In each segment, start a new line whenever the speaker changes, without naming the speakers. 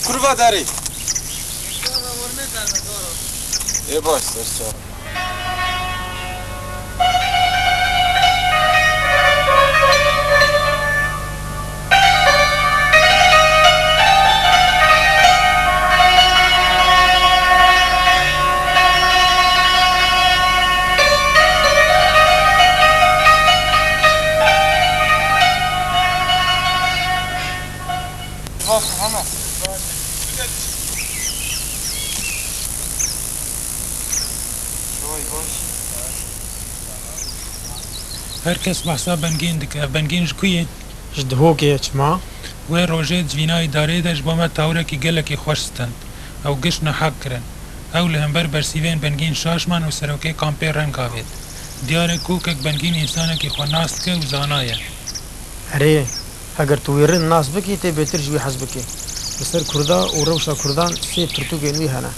Kurva deri. Baş serçe.
Herkes bahsa bengin dike. Bengin jkuye.
جدهوكي ما
و روژه جوینا اداره دش با ما تاوره کی گله کی خوشستن. او گشن حق کرن. او لهمبر برسیوین بنگین شاشمان و سروکه کامپی رنگ آوید. دیاره کوکک بنگین انسانه کی خوناست که و زانایه.
هري اگر تويرن الناس بكي تي بيتر جوي حسبكي بسر كردا وروشا كردان سيب ترتوكي نوي هنا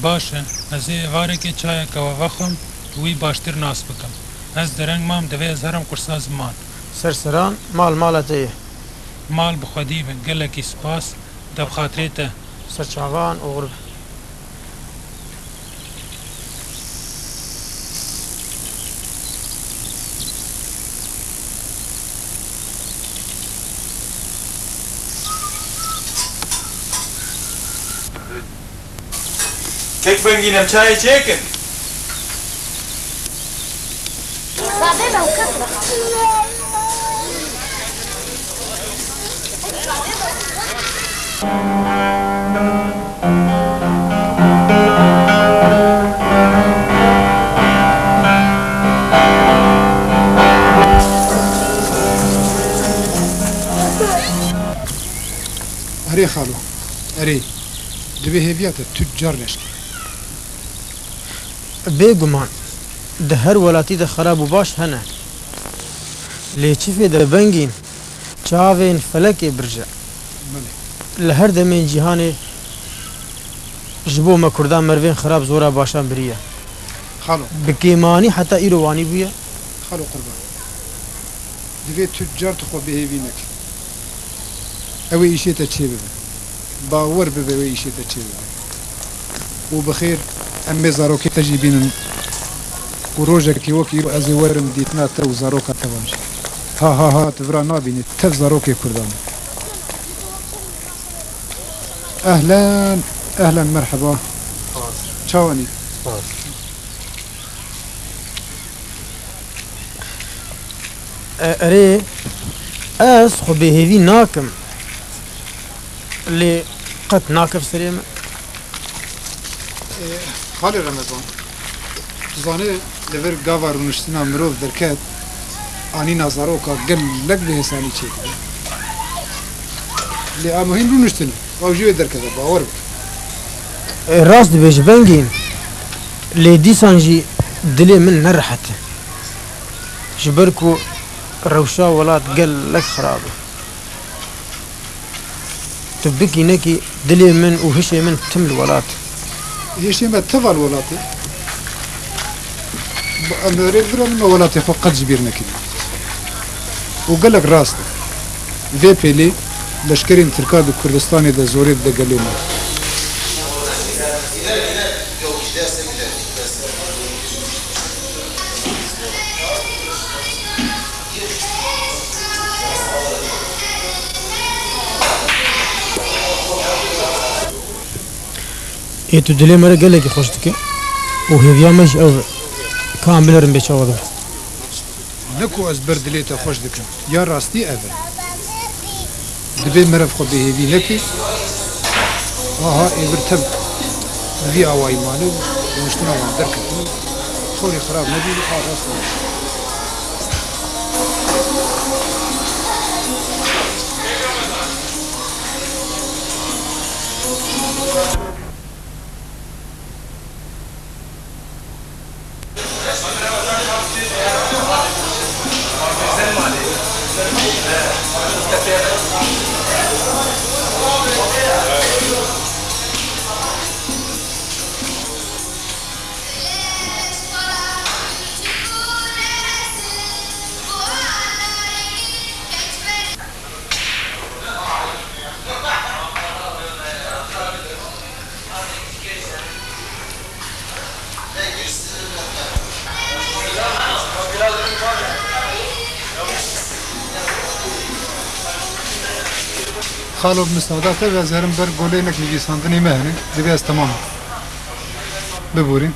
باشه از واره که چای که و وخم وی باشتر ناس بکم. از درنگ مام دوی از هرم کرسا زمان.
سرسران مال مالتي
مال بخودی و گله کی سپاس دب خاطرته.
سرچاوان وغرب
Kek benginem çayı çekin.
أري خالو أري دبي هيفيات تجار نشكي
بيگمان ده هر ولاتي ده خراب وباش هنا لێ چیفێ دەبەنگین چاوێن فەلەکێ برژە
بله
لە هەر دەمێن جیهانێ ji bo me Kurdan mervên xirab zora başan biriye
خالو
bi kêmanî heta îro wanî bûye
خالو قربان divê tüccar xwe bihêvî neke ew ê îşê te çê bibe bawer bibe wê îşê te çê bibe û bixêr em ê zarokê te jî bînin û rojekî wekî îro ez ê werim dîtina te û zaroka te wan jî ha ha ha tu vira nabînî tev zarokê Kurdan e. Ehlen ehlen merheba çawanî
erê ez xwe bêhêvî nakim lê qet nakev serê me
Halê Remezan tu zanî li vir gava rûniştina mirov derket anîna zaroka gelek bi hêsanî çêkir lê em hîn rûniştin ew jî wê derkete bawer be
rast dibe ji bengîn lê dîsan jî dilê min nerihete ji ber ku rewşa welat gelek xirab e tu bikînekî dilê min û hişê min tim li welat
هێشتێ me teval welatê em erê vira min me welatê xwe qet ji bîr nekirin û gelek rast e vê pêlê leşkerên Tirka di Kurdistanê de zorê bide gelê me
ê tu dilê me re gelekî xweş dike û hêviya me jî ew e kamil erim bê çawa dibe
ne ku ez ber dilê te xweş dikim ya rastî ev e dibê merev xwe bêhêvî nekî aha êvir tev vî awayî malê rûniştina wan derketin xorê xirab nebî ha rast e خالو مساعدات ve ez herim ber goleynek nivîsandinê me hene divê ez temam biborîn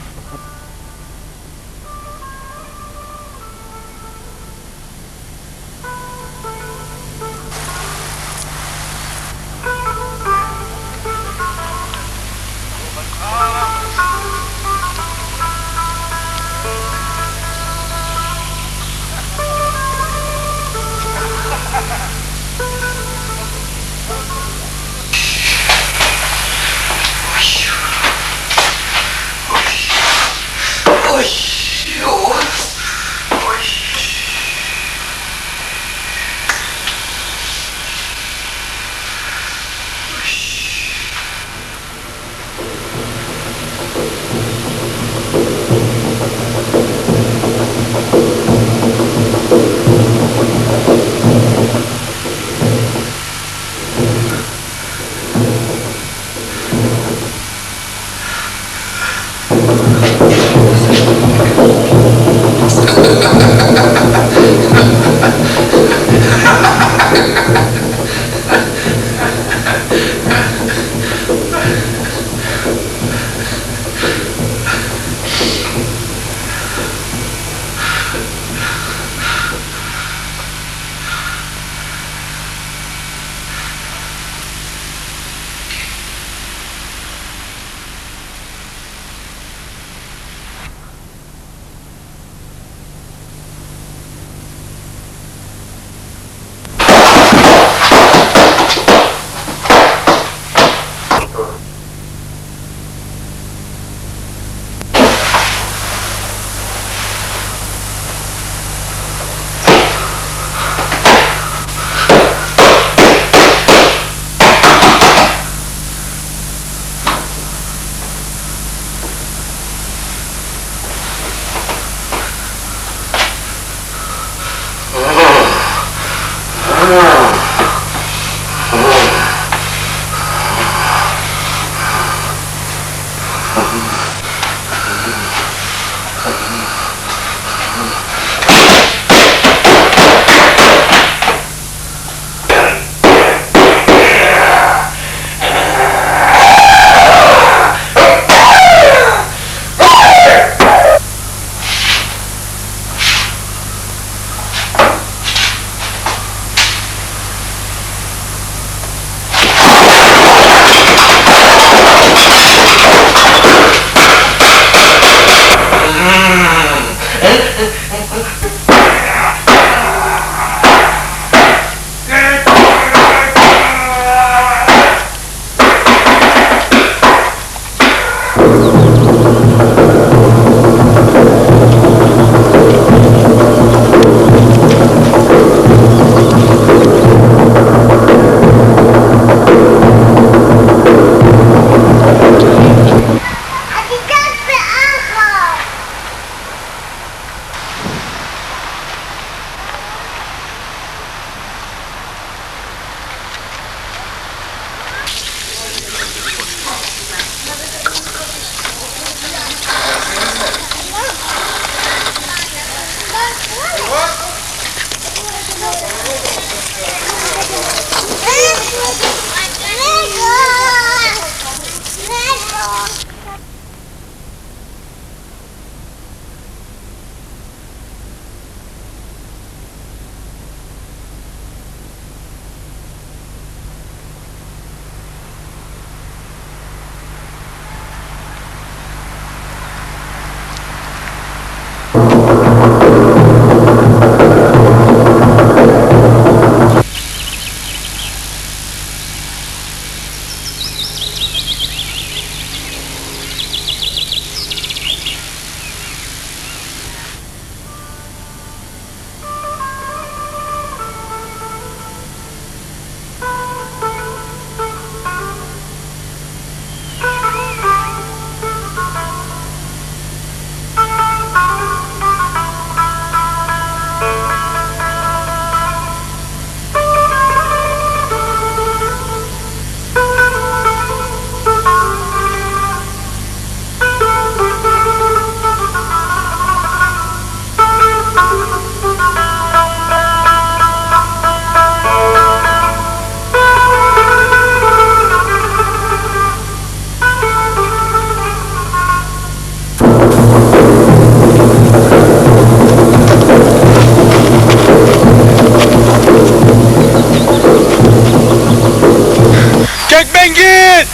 Gökbengil!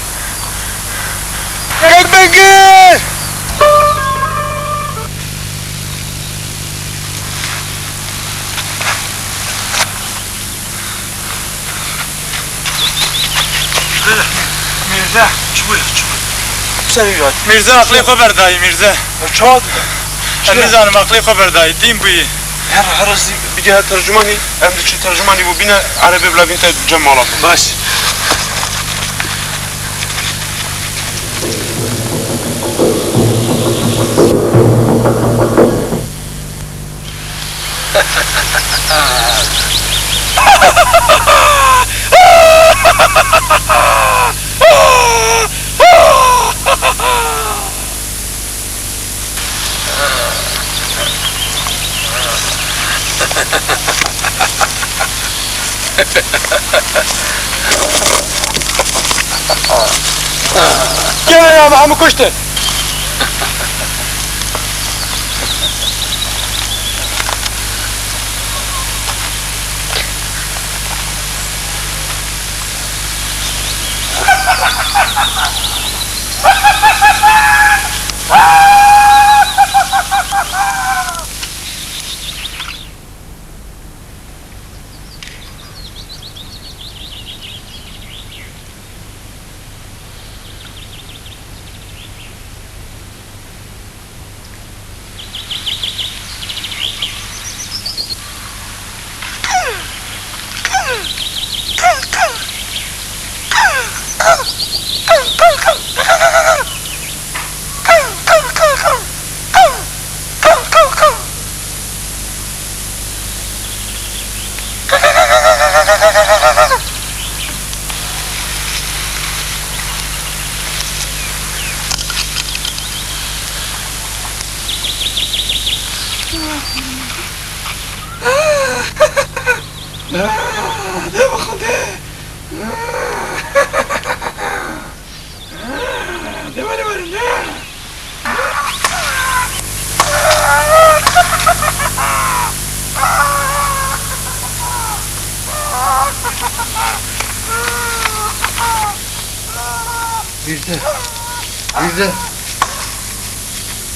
Gökbengil!
Mirza, çubuğu, çubuğu. Sen yat.
Mirza aklı kober dayı Mirza.
Çağat.
Anne zanım aklı kober dayı. Din bu iyi.
Her arası bir kere tercümanı, hem de şu tercümanı bu bine Arabi bile binte cem olalım.
Baş.
Gel ya Mahmut koştu.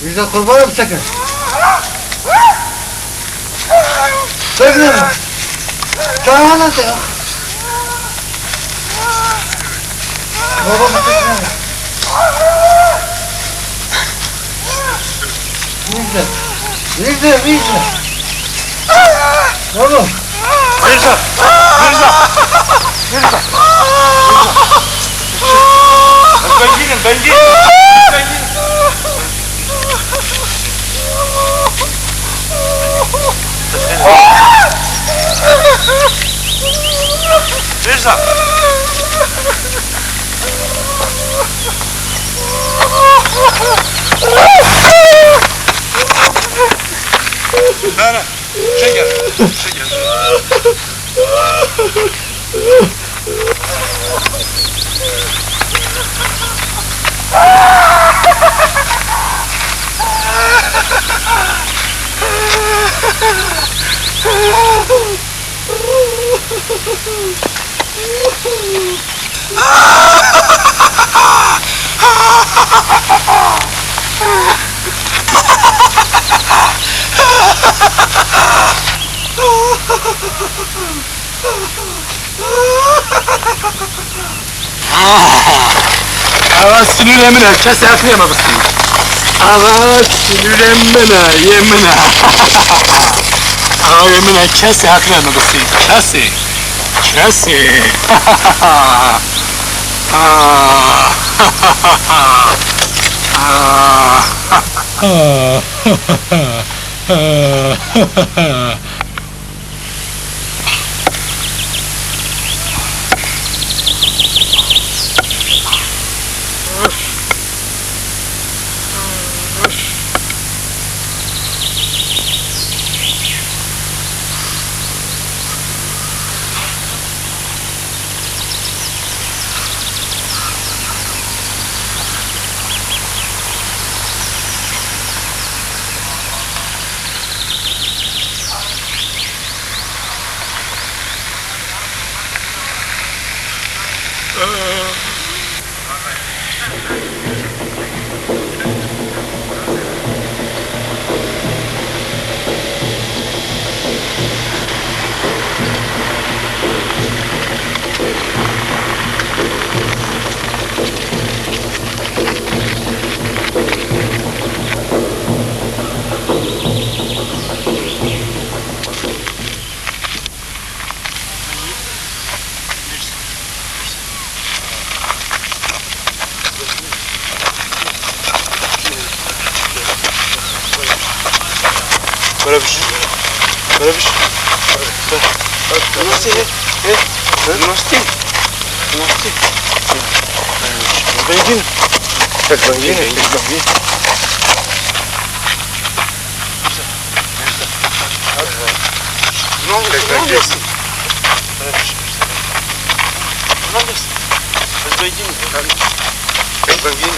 Yüzde kurbanım sakın. Sakın. Tamam nasıl ya? Babam sakın. Yüzde. Oğlum.
Mirza! Ben değilim. Mirza! Nana, gel.
Ağaç sinirlemine, kes yaklayama bısın. Ağaç sinirlemine, yemine. Ağa yemine, kes yaklayama bısın. Kesi.
Berabiş. Nasıl? Bengin. Tek bengin.